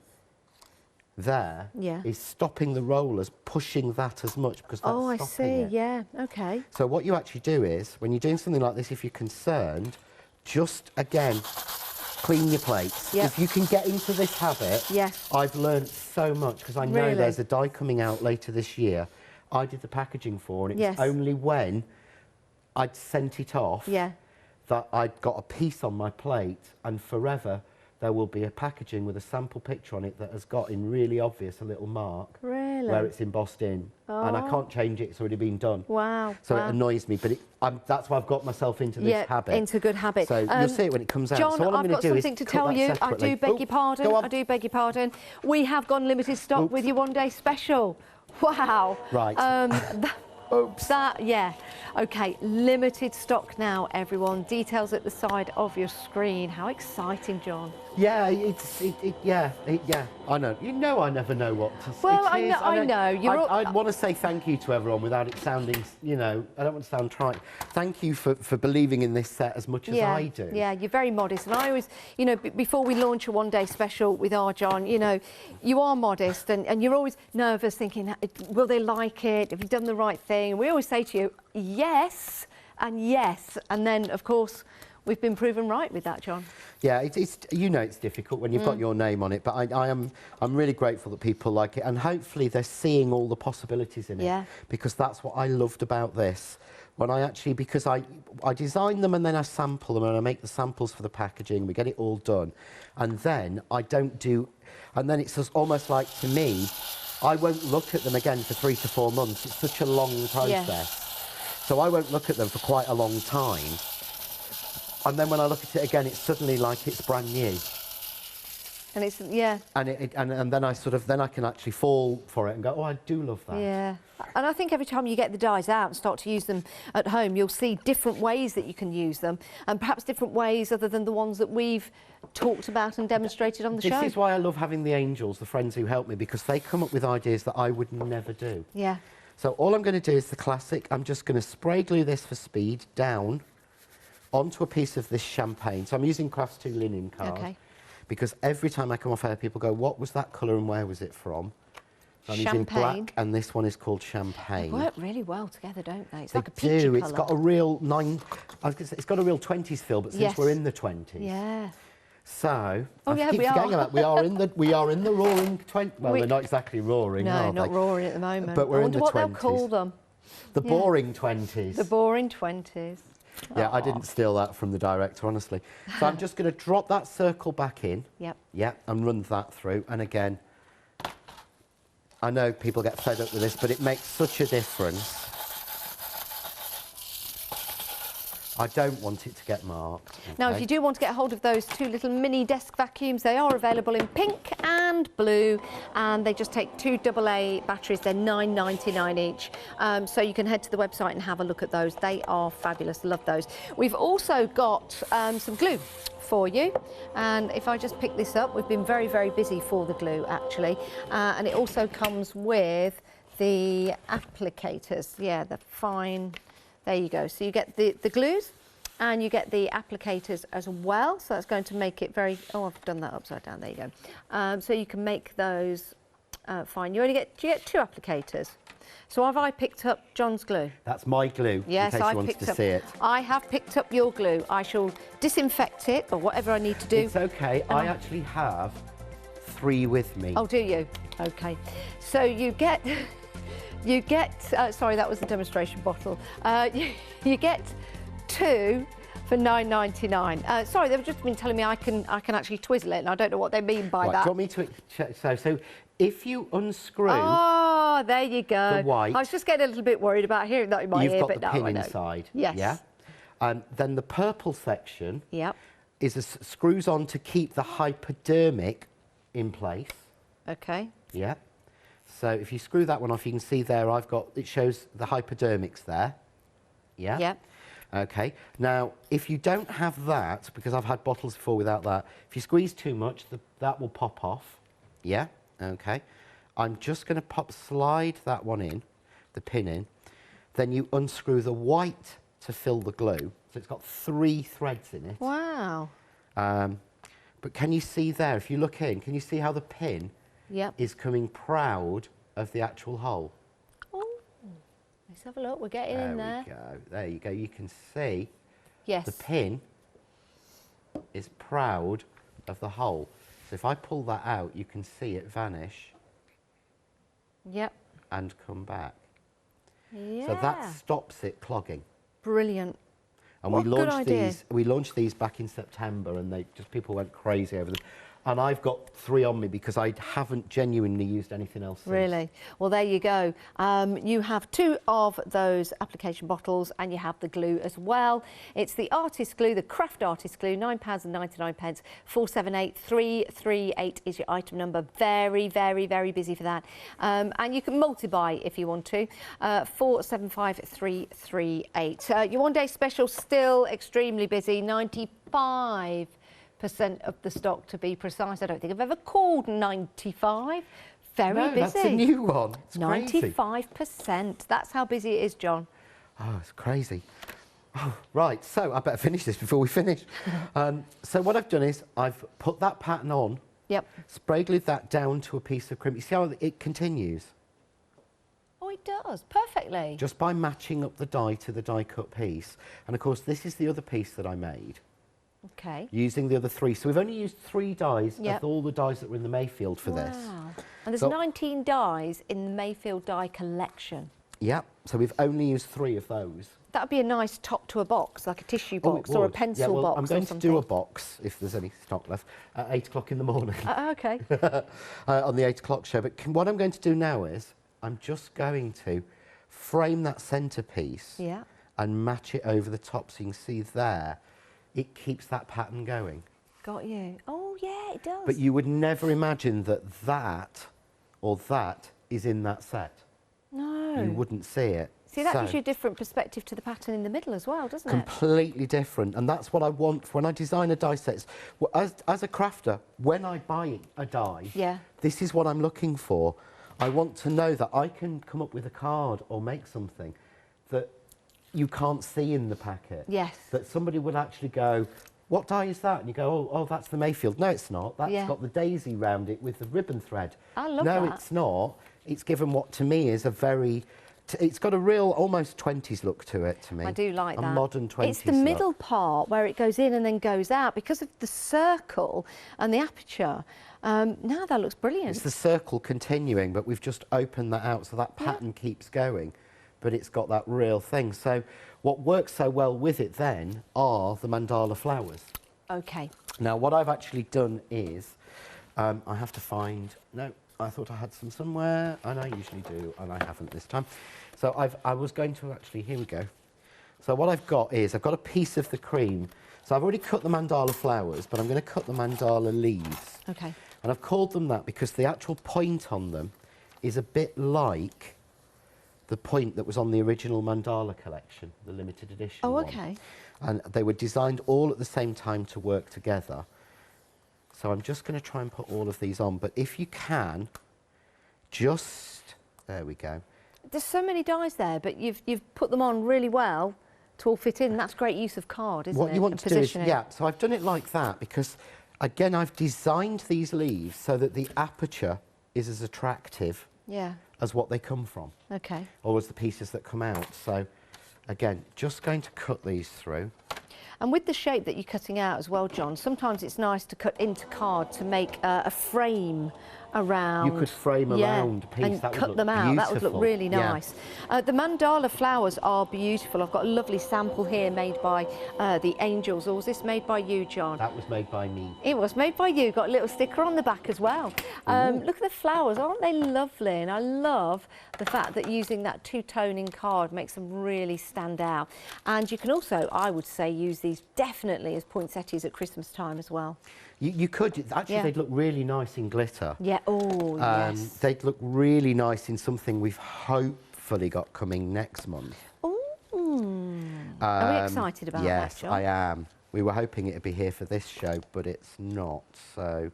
is stopping the rollers pushing that as much, because that's stopping it. Yeah, okay. So what you actually do is, when you're doing something like this, if you're concerned, just again clean your plates. If you can get into this habit, I've learned so much, because I know there's a die coming out later this year. I did the packaging for, and it was only when I'd sent it off that I'd got a piece on my plate, and forever there will be a packaging with a sample picture on it that has got in really obvious a little mark where it's embossed in, and I can't change it, it's already been done. Wow. So it annoys me, but that's why I've got myself into this habit. Into good habit. So you'll see it when it comes out. John, so all I've got something to tell you. I do beg your pardon. I do beg your pardon. We have gone limited stock with your one-day special. Wow. Right. Oops. Okay, limited stock now, everyone. Details at the side of your screen. How exciting, John. Yeah, I know. You know, I never know what to say. Well, I know. I'd want to say thank you to everyone without it sounding, you know, I don't want to sound trite. Thank you for believing in this set as much as I do. Yeah, you're very modest. And I always, you know, before we launch a one-day special with our John, you know, you are modest, and you're always nervous, thinking, will they like it? Have you done the right thing? And we always say to you, yes, and then, of course, we've been proven right with that, John. Yeah, it's you know, it's difficult when you've got your name on it, but I'm really grateful that people like it, and hopefully they're seeing all the possibilities in it, because that's what I loved about this. When because I design them and then I sample them, and I make the samples for the packaging, we get it all done, and then and then it's just almost like, to me, I won't look at them again for 3 to 4 months. It's such a long process. So I won't look at them for quite a long time. And then when I look at it again, it's suddenly like it's brand new. And it's, And then I can actually fall for it and go, oh, I do love that. Yeah. And I think every time you get the dies out and start to use them at home, you'll see different ways that you can use them, and perhaps different ways other than the ones that we've talked about and demonstrated on the show. This is why I love having the angels, the friends who help me, because they come up with ideas that I would never do. Yeah. So all I'm going to do is the classic. I'm just going to spray glue this for speed down onto a piece of this champagne. So I'm using Crafts 2 linen card, because every time I come off air, people go, what was that colour and where was it from? So I'm using black, and this one is called champagne. They work really well together, don't they? It's like a peachy colour. It's got a real it's got a real 20s feel, but since we're in the 20s. Yeah. So, I keep forgetting about we are in the roaring 20s. Well, they're not exactly roaring, are they? No, not roaring at the moment. But we're in the 20s. I wonder what they'll call them. The boring 20s. The boring 20s. Yeah, I didn't steal that from the director, honestly. So I'm just going to drop that circle back in. Yep. And run that through. And again, I know people get fed up with this, but it makes such a difference. I don't want it to get marked. Okay? Now, if you do want to get hold of those 2 little mini desk vacuums, they are available in pink and blue, and they just take 2 AA batteries. They're $9.99 each. So you can head to the website and have a look at those. They are fabulous. Love those. We've also got some glue for you, and if I just pick this up, we've been very, very busy for the glue, actually, and it also comes with the applicators. Yeah, the fine. There you go. So you get the glues and you get the applicators as well. So that's going to make it very... Oh, I've done that upside down. There you go. So you can make those fine. Do you get 2 applicators? So have I picked up John's glue? That's my glue, yes, in case you wanted to see it. I have picked up your glue. I shall disinfect it, or whatever I need to do. It's OK. I actually have 3 with me. Oh, do you? OK. So you get... sorry, that was the demonstration bottle. You get 2 for $9.99. Sorry, they've just been telling me I can actually twizzle it, and I don't know what they mean by that. Do you want me to check? So if you unscrew... Oh, there you go. The white... I was just getting a little bit worried about hearing that in my ear, but now I know. You've got the pin inside. Yes. Yeah. Then the purple section yep. screws on to keep the hypodermic in place. OK. Yeah. So if you screw that one off, you can see there it shows the hypodermics there. Yeah? Yep. OK. Now, if you don't have that, because I've had bottles before without that, if you squeeze too much, that will pop off. Yeah? OK. I'm just going to slide that one in, the pin in. Then you unscrew the white to fill the glue. So it's got 3 threads in it. Wow. But can you see there, if you look in, can you see how the pin is coming proud of the actual hole? Oh, let's have a look. We're getting in there. There we go. There you go. You can see the pin is proud of the hole. So if I pull that out, you can see it vanish. Yep. And come back. Yeah. So that stops it clogging. Brilliant. And we launched these back in September, and people went crazy over them. And I've got 3 on me because I haven't genuinely used anything else since. Really? Well, there you go. You have 2 of those application bottles, and you have the glue as well. It's the artist glue, the craft artist glue, £9.99, 478338 is your item number. Very, very, very busy for that. And you can multi-buy if you want to, 475338. Your one-day special still extremely busy, 95% of the stock to be precise. I don't think I've ever called 95. Very busy. That's a new one. It's 95%. That's how busy it is, John. Oh, it's crazy. Oh, right, so I better finish this before we finish. So what I've done is I've put that pattern on, spray glued that down to a piece of crimp. You see how it continues? Oh, it does, perfectly. Just by matching up the die to the die cut piece. And of course, this is the other piece that I made. Okay. Using the other 3. So we've only used 3 dies of all the dies that were in the Mayfield for this. And there's 19 dies in the Mayfield die collection. Yep. So we've only used 3 of those. That would be a nice top to a box, like a tissue box or a pencil box. I'm going to do a box, if there's any stock left, at 8 o'clock in the morning. Okay. On the 8 o'clock show. But what I'm going to do now is I'm just going to frame that centrepiece and match it over the top, so you can see there. It keeps that pattern going. Got you. Oh, yeah, it does. But you would never imagine that that is in that set. No. You wouldn't see it. See, that gives you a different perspective to the pattern in the middle as well, doesn't it? Completely different. And that's what I want when I design a die set. Well, as a crafter, when I buy a die, this is what I'm looking for. I want to know that I can come up with a card or make something that you can't see in the packet. Yes. That somebody would actually go, what die is that? And you go, oh, that's the Mayfield. No, it's not. That's got the daisy round it with the ribbon thread. I love that. No, it's not. It's given what to me is a very... It's got a real almost 20s look to it, to me. I do like that. A modern 20s It's the middle part where it goes in and then goes out because of the circle and the aperture. Now that looks brilliant. It's the circle continuing, but we've just opened that out so that pattern keeps going. But it's got that real thing. So what works so well with it then are the mandala flowers. Okay. Now what I've actually done is, I have to find, no, I thought I had some somewhere, and I usually do, and I haven't this time. So I was going to actually, here we go. So what I've got is, I've got a piece of the cream. So I've already cut the mandala flowers, but I'm going to cut the mandala leaves. Okay. And I've called them that because the actual point on them is a bit like the point that was on the original mandala collection, the limited edition one. Okay. And they were designed all at the same time to work together. So I'm just going to try and put all of these on, but if you can, just, there we go. There's so many dies there, but you've put them on really well to all fit in. That's great use of card, isn't it? What you want to do is, so I've done it like that because, again, I've designed these leaves so that the aperture is as attractive as what they come from. Okay. Or as the pieces that come out. So, again, just going to cut these through. And with the shape that you're cutting out as well, John, sometimes it's nice to cut into card to make a frame around. You could frame around a piece, and that cut would them look out. beautiful. That would look really nice. The mandala flowers are beautiful. I've got a lovely sample here made by the Angels. Or was this made by you, John? That was made by me. It was made by you. Got a little sticker on the back as well. Look at the flowers, aren't they lovely? And I love the fact that using that two-tone in card makes them really stand out. And you can also, I would say, use these definitely as poinsettias at Christmas time as well. You could, actually they'd look really nice in glitter. Yeah, oh yes. They'd look really nice in something we've hopefully got coming next month. Ooh. Are we excited about that, John? Yes, I am. We were hoping it'd be here for this show, but it's not, so...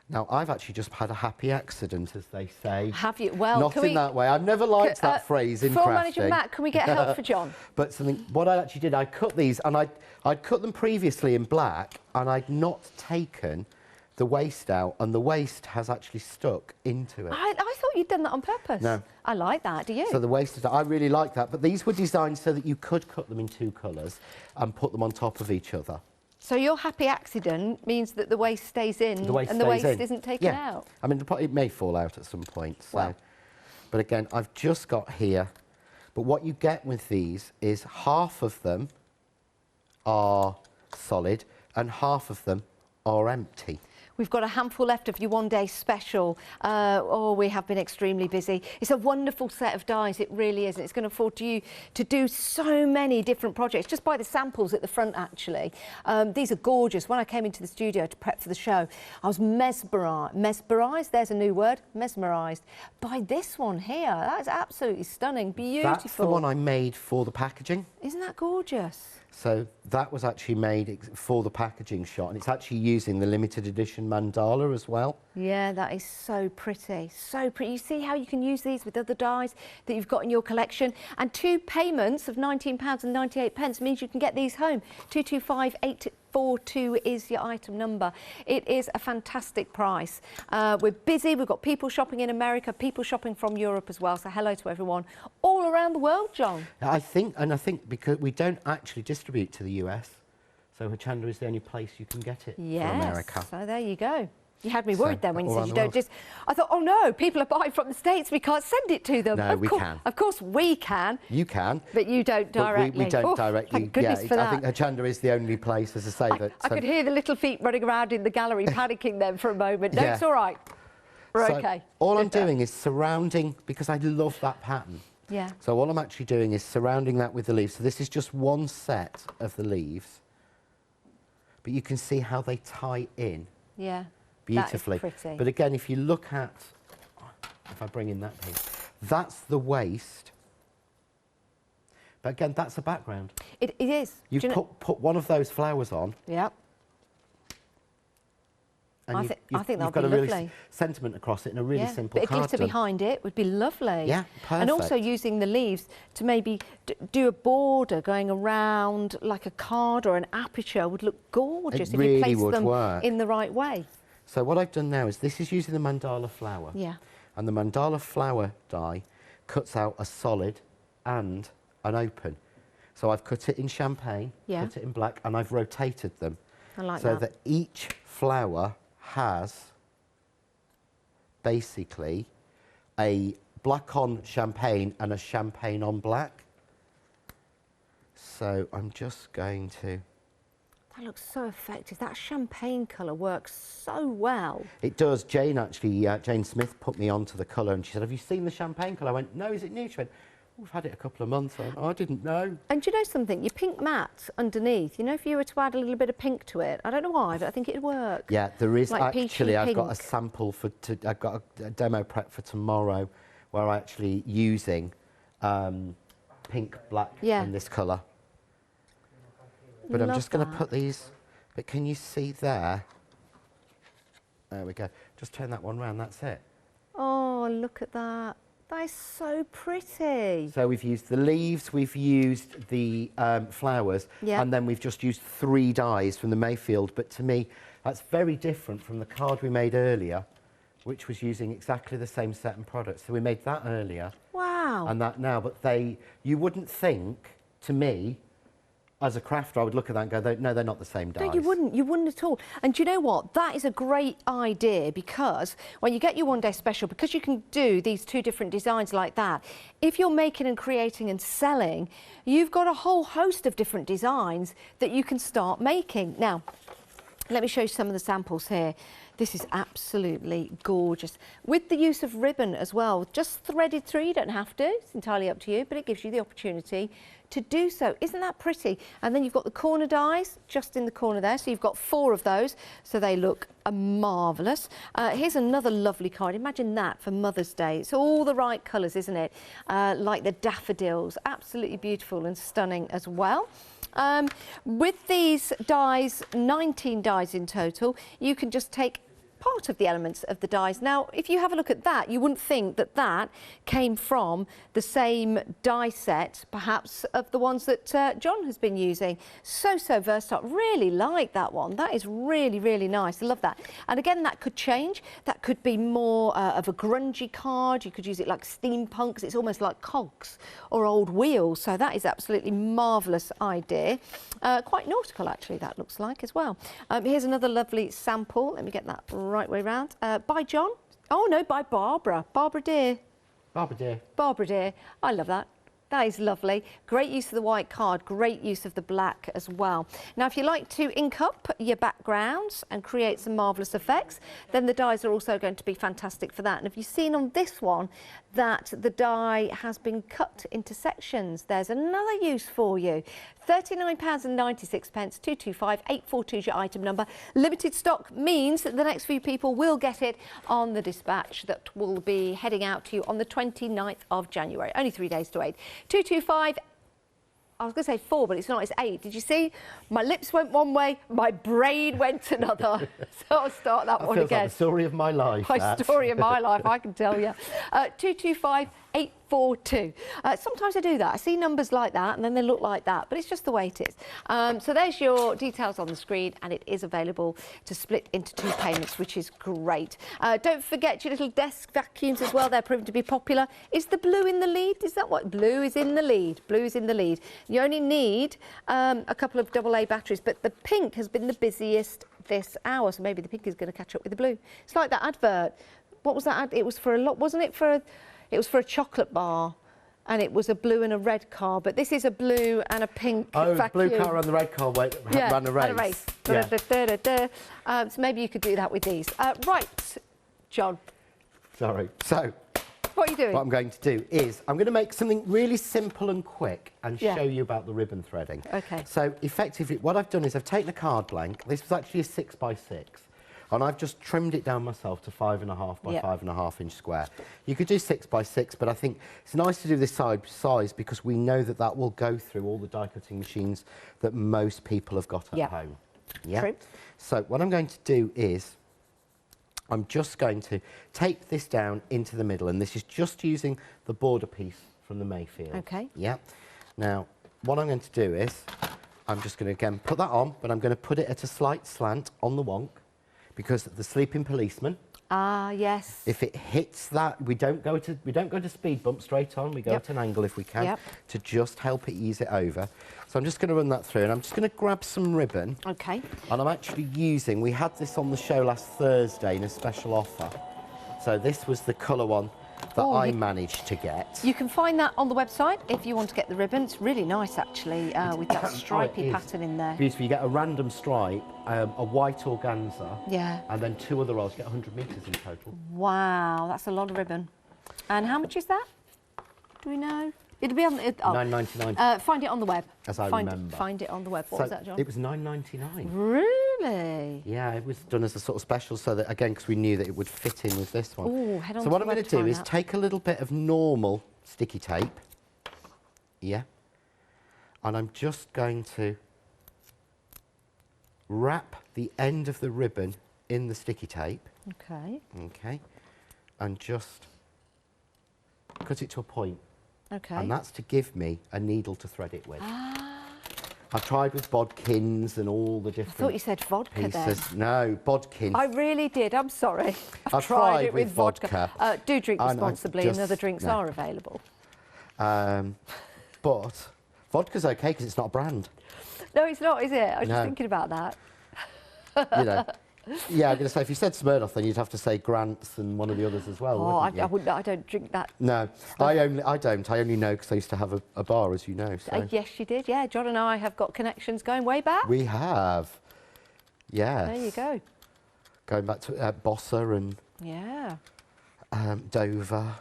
Now, I've actually just had a happy accident, as they say. Have you? Well, not in that way. I've never liked that phrase in crafting. Floor Manager Matt, can we get help for John? But what I actually did, I cut these, and I'd cut them previously in black, and I'd not taken the waste out, and the waste has actually stuck into it. I thought you'd done that on purpose. No. I like that, do you? So the waste, I really like that. But these were designed so that you could cut them in 2 colours and put them on top of each other. So your happy accident means that the waste stays in and the waste isn't taken out? I mean, it may fall out at some point. So. Well. But again, I've just got here. But what you get with these is half of them are solid and half of them are empty. We've got a handful left of your one-day special. We have been extremely busy. It's a wonderful set of dies, it really is. And it's going to afford you to do so many different projects, just by the samples at the front, actually. These are gorgeous. When I came into the studio to prep for the show, I was mesmerised, there's a new word, mesmerised, by this one here. That is absolutely stunning, beautiful. That's the one I made for the packaging. Isn't that gorgeous? So that was actually made for the packaging shot, and it's actually using the limited edition mandala as well. Yeah, that is so pretty, so pretty. You see how you can use these with other dies that you've got in your collection, and 2 payments of £19.98 means you can get these home. 225842 is your item number. It is a fantastic price. We're busy. We've got people shopping in America, people shopping from Europe as well. So hello to everyone all around the world, John. I think because we don't actually distribute to the US, so Hochanda is the only place you can get it for America. So there you go. You had me worried then when you said you don't just... I thought, oh no, people are buying from the States, we can't send it to them. No, we can. Of course we can. You can. But you don't directly. We don't directly. Thank goodness for that. I think Hochanda is the only place, as I say, that... I could hear the little feet running around in the gallery panicking then for a moment. No, it's all right. We're okay. All I'm doing is surrounding, because I love that pattern. Yeah. So all I'm actually doing is surrounding that with the leaves. So this is just one set of the leaves. But you can see how they tie in. Yeah. Beautifully. That is pretty. But again, if you look at, if I bring in that piece, that's the waist. But again, that's a background. It is. You put one of those flowers on. Yeah. And I think you've that'll got be a lovely. really sentiment across it in a really simple bit of glitter carton. behind it would be lovely. Yeah, perfect. And also using the leaves to maybe do a border going around like a card or an aperture would look gorgeous if you place them in the right way. So what I've done now is this is using the mandala flower. Yeah. And the mandala flower die cuts out a solid and an open. So I've cut it in champagne, cut it in black, and I've rotated them. I like that. So that each flower has basically a black on champagne and a champagne on black. So I'm just going to... That looks so effective. That champagne colour works so well. It does. Jane actually, Jane Smith put me onto the colour and she said, have you seen the champagne colour? I went, no, is it new? She went, we've had it a couple of months. I went, oh, I didn't know. And do you know something? Your pink matte underneath, you know, if you were to add a little bit of pink to it, I don't know why, but I think it'd work. Yeah, there is like actually, I've got a sample for, I've got a demo prep for tomorrow where I'm actually using pink, black and this colour. But I'm just going to put these, but can you see there? There we go. Just turn that one round, that's it. Oh, look at that. That is so pretty. So we've used the leaves, we've used the flowers, and then we've just used 3 dies from the Mayfield. But to me, that's very different from the card we made earlier, which was using exactly the same set and products. So we made that earlier. Wow. And that now, but you wouldn't think, to me, as a crafter, I would look at that and go, no, they're not the same dies. No, you wouldn't at all. And do you know what? That is a great idea, because when you get your one-day special, because you can do these 2 different designs like that, if you're making and creating and selling, you've got a whole host of different designs that you can start making. Now, let me show you some of the samples here. This is absolutely gorgeous. With the use of ribbon as well, just threaded through, you don't have to, it's entirely up to you, but it gives you the opportunity to do so. Isn't that pretty? And then you've got the corner dies just in the corner there, so you've got 4 of those, so they look marvellous. Here's another lovely card. Imagine that for Mother's Day. It's all the right colours, isn't it? Like the daffodils, absolutely beautiful and stunning as well. With these dies, 19 dies in total, you can just take part of the elements of the dies. Now, if you have a look at that, you wouldn't think that that came from the same die set, perhaps, of the ones that John has been using. So versatile. Really like that one. That is really, really nice. I love that. And again, that could change. That could be more of a grungy card. You could use it like steampunk, 'cause it's almost like cogs or old wheels. So that is absolutely marvellous idea. Quite nautical, actually, that looks like as well. Here's another lovely sample. Let me get that right way round. By John? Oh, no, by Barbara. Barbara Dear. Barbara Dear. Barbara Dear. I love that. That is lovely. Great use of the white card, great use of the black as well. Now, if you like to ink up your backgrounds and create some marvellous effects, then the dies are also going to be fantastic for that. And have you seen on this one that the die has been cut into sections? There's another use for you. £39.96, 225 842 is your item number. Limited stock means that the next few people will get it on the dispatch that will be heading out to you on the 29th of January. Only 3 days to wait. 225, I was going to say 4, but it's not, it's 8. Did you see? My lips went one way, my brain went another. So I'll start that one again. Like the story of my life. My story of my life, I can tell you. 225 842. Sometimes I do that. I see numbers like that and then they look like that, but it's just the way it is. So there's your details on the screen, and it is available to split into 2 payments, which is great. Don't forget your little desk vacuums as well. They're proving to be popular. Is the blue in the lead? Is that what? Blue is in the lead. Blue is in the lead. You only need a couple of AA batteries, but the pink has been the busiest this hour, so maybe the pink is going to catch up with the blue. It's like that advert. What was that ad? It was for a lot, wasn't it? It was for a chocolate bar, and it was a blue and a red car, but this is a blue and a pink vacuum. Blue car and the red car ran a race. And a race. Yeah. So maybe you could do that with these. Right, John. Sorry. So, what are you doing? What I'm going to do is I'm going to make something really simple and quick and show you about the ribbon threading. Okay. So, effectively, what I've done is I've taken a card blank. This was actually a 6x6. And I've just trimmed it down myself to 5.5 by 5.5 inch square. You could do 6x6, but I think it's nice to do this size because we know that that will go through all the die cutting machines that most people have got at home. Yeah. True. So what I'm going to do is I'm just going to tape this down into the middle, and this is just using the border piece from the Mayfield. Okay. Yeah. Now, what I'm going to do is I'm just going to again put that on, but I'm going to put it at a slight slant on the wonk, because the sleeping policeman. Ah, yes. If it hits that, we don't go to speed bump straight on. We go at an angle if we can to just help it ease it over. So I'm just going to run that through, and I'm just going to grab some ribbon. Okay. And I'm actually using. We had this on the show last Thursday in a special offer. So this was the colour one that I managed to get. You can find that on the website if you want to get the ribbon. It's really nice, actually, with that stripy pattern in there. Beautiful. You get a random stripe, a white organza, and then 2 other rolls. You get 100 metres in total. Wow, that's a lot of ribbon. And how much is that? Do we know? It'll be on. £9.99. Find it on the web. As I remember. Find it on the web. What was that, John? It was £9.99. Really? Yeah, it was done as a sort of special, so that again, because we knew that it would fit in with this one. Ooh, head on so what I'm going to do is take a little bit of normal sticky tape. Yeah. And I'm just going to wrap the end of the ribbon in the sticky tape. Okay. Okay. And just cut it to a point. Okay. And that's to give me a needle to thread it with. I've tried with bodkins and all the different. I thought you said vodka pieces. then. No, bodkins. I really did. I'm sorry. I've tried it with vodka. Do drink responsibly, and other drinks are available. But vodka's okay because it's not a brand. No, it's not, is it? I was just thinking about that. You know. Yeah, I'm going to say, if you said Smirnoff, then you'd have to say Grant's and one of the others as well. Oh, I don't drink that. No, I only know because I used to have a bar, as you know. So. Yes, you did. Yeah, John and I have got connections going way back. We have. Yes. There you go. Going back to Bossa and Dover.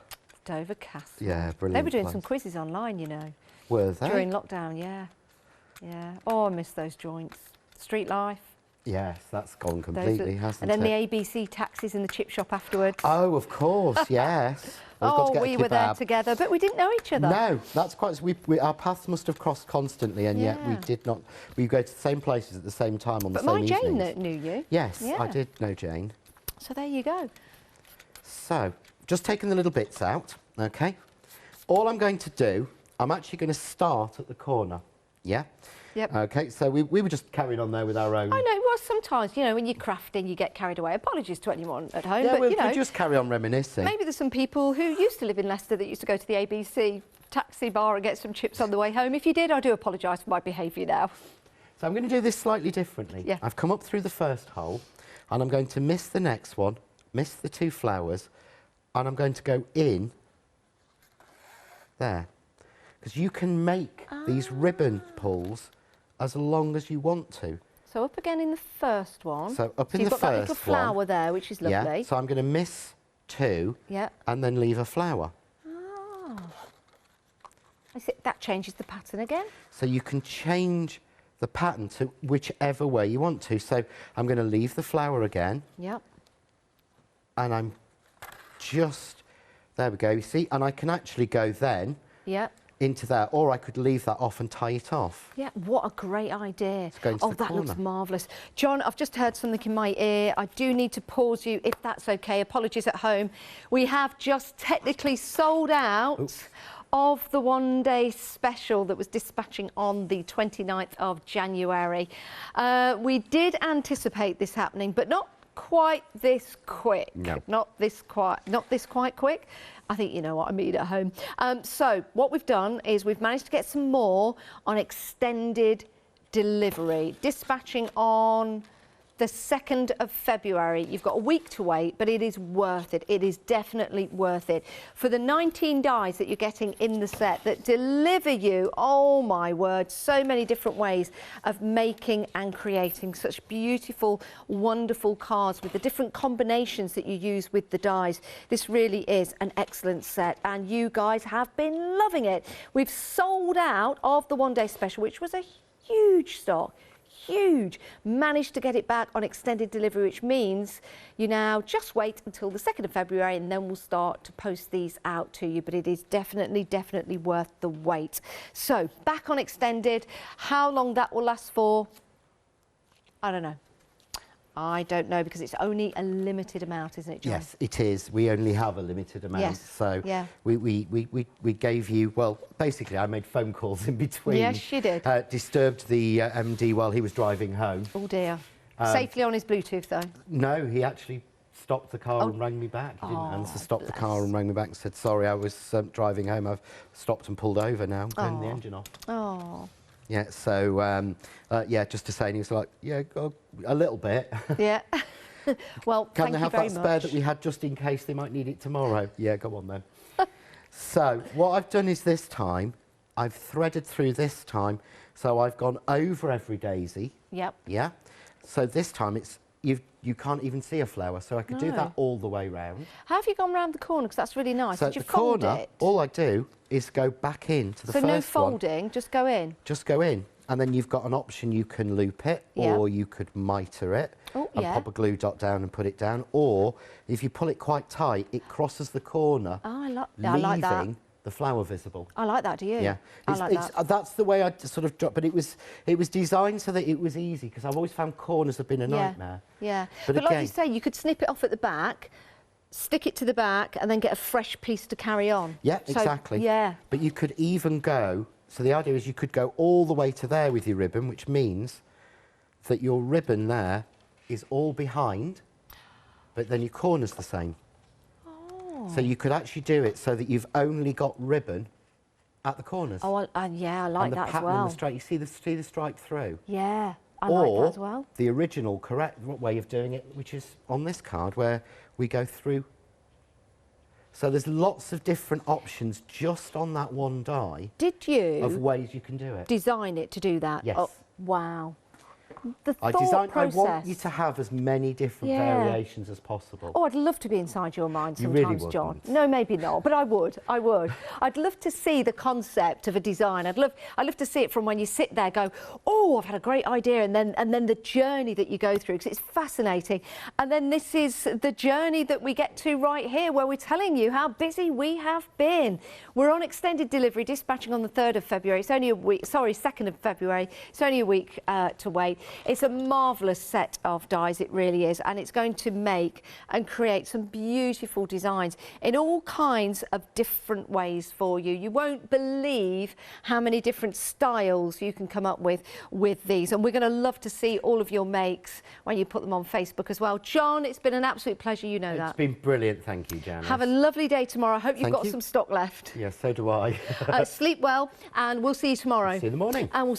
Dover Castle. Yeah, brilliant. They were doing some quizzes online, you know. Were they? During lockdown, yeah. Oh, I miss those joints. Street life. Yes, that's gone completely, hasn't it? And then the ABC taxis in the chip shop afterwards. Oh, of course, yes. We were there together, but we didn't know each other. No, that's quite. Our paths must have crossed constantly, and yet we did not. We go to the same places at the same time on the same evenings. But my Jane knew you. Yes, I did know Jane. So there you go. So, just taking the little bits out, okay? All I'm going to do, I'm actually going to start at the corner, yeah? Yep. Okay, so we were just carrying on there with our own... I know, well, sometimes, you know, when you're crafting, you get carried away. Apologies to anyone at home, yeah, but, we'll, you know... we'll just carry on reminiscing. Maybe there's some people who used to live in Leicester that used to go to the ABC taxi bar and get some chips on the way home. If you did, I do apologise for my behaviour now. So I'm going to do this slightly differently. Yeah. I've come up through the first hole, and I'm going to miss the next one, miss the 2 flowers, and I'm going to go in there. Because you can make these ribbon pulls as long as you want to. So up again in the first one. So up in the first one. You've got that little flower there, which is lovely. Yeah, so I'm going to miss 2 and then leave a flower. Oh. I see, that changes the pattern again. So you can change the pattern to whichever way you want to. So I'm going to leave the flower again. Yep. And I'm just, there we go, you see, and I can actually go then into there, or I could leave that off and tie it off. Yeah, what a great idea. Oh, that looks marvellous. John, I've just heard something in my ear. I do need to pause you, if that's okay. Apologies at home. We have just technically sold out of the one-day special that was dispatching on the 29th of January. We did anticipate this happening, but not quite this quick. No. Not this quite quick. I think you know what I mean at home. So what we've done is we've managed to get some more on extended delivery, dispatching on the 2nd of February. You've got a week to wait, but it is worth it. It is definitely worth it. For the 19 dies that you're getting in the set that deliver you, oh my word, so many different ways of making and creating such beautiful, wonderful cards with the different combinations that you use with the dies. This really is an excellent set, and you guys have been loving it. We've sold out of the one-day special, which was a huge stock. Huge. Managed to get it back on extended delivery, which means you now just wait until the 2nd of February and then we'll start to post these out to you. But it is definitely worth the wait. So back on extended. How long that will last for, I don't know. I don't know, because it's only a limited amount, isn't it, John? Yes, it is. We only have a limited amount. Yes. So we gave you, well, basically I made phone calls in between. Yes, you did. Disturbed the MD while he was driving home. Oh dear. Safely on his Bluetooth though? No, he actually stopped the car and rang me back. He didn't answer, stopped the car and rang me back and said, sorry, I was driving home. I've stopped and pulled over now, turned the engine off. Oh. Yeah, so, yeah, just to say, and he was like, yeah, a little bit. Yeah. Well, Can they have that spare that we had just in case they might need it tomorrow? Yeah, go on then. So, what I've done is this time, I've threaded through this time, so I've gone over every daisy. Yep. Yeah. So this time it's, you can't even see a flower, so I could do that all the way round. How have you gone round the corner? Because that's really nice. So Did you the fold corner, it? all I do is go back into the first one. So no folding, just go in? Just go in. And then you've got an option, you can loop it, or you could mitre it and pop a glue dot down and put it down. Or if you pull it quite tight, it crosses the corner, leaving the flower visible. I like that, do you? Yeah. That's the way I sort of dropped, but it was designed so that it was easy, because I've always found corners have been a nightmare. Yeah. But like you say, you could snip it off at the back, stick it to the back, and then get a fresh piece to carry on. Yeah, exactly. Yeah. But you could even go, so the idea is you could go all the way to there with your ribbon, which means that your ribbon there is all behind, but then your corner's the same. So you could actually do it so that you've only got ribbon at the corners. Oh, yeah, I like that as well. And the pattern, you see the stripe through. Yeah, I like that as well. Or the original correct way of doing it, which is on this card, where we go through. So there's lots of different options just on that one die. Did you? Of ways you can do it. Design it to do that? Yes. Oh, wow. The I want you to have as many different variations as possible. Oh, I'd love to be inside your mind sometimes, you really John. No, maybe not, but I would. I'd love to see the concept of a design. I'd love to see it from when you sit there, go, oh, I've had a great idea, and then the journey that you go through, because it's fascinating. And then this is the journey that we get to right here, where we're telling you how busy we have been. We're on extended delivery, dispatching on the 3rd of February. It's only a week, sorry, 2nd of February. It's only a week to wait. great. It's a marvellous set of dies, it really is, and it's going to make and create some beautiful designs in all kinds of different ways for you. You won't believe how many different styles you can come up with these, and we're going to love to see all of your makes when you put them on Facebook as well. John, it's been an absolute pleasure, you know that. It's been brilliant, thank you, Janice. Have a lovely day tomorrow. I hope you've got some stock left. Yes, so do I. Sleep well, and we'll see you tomorrow. See you in the morning. And we'll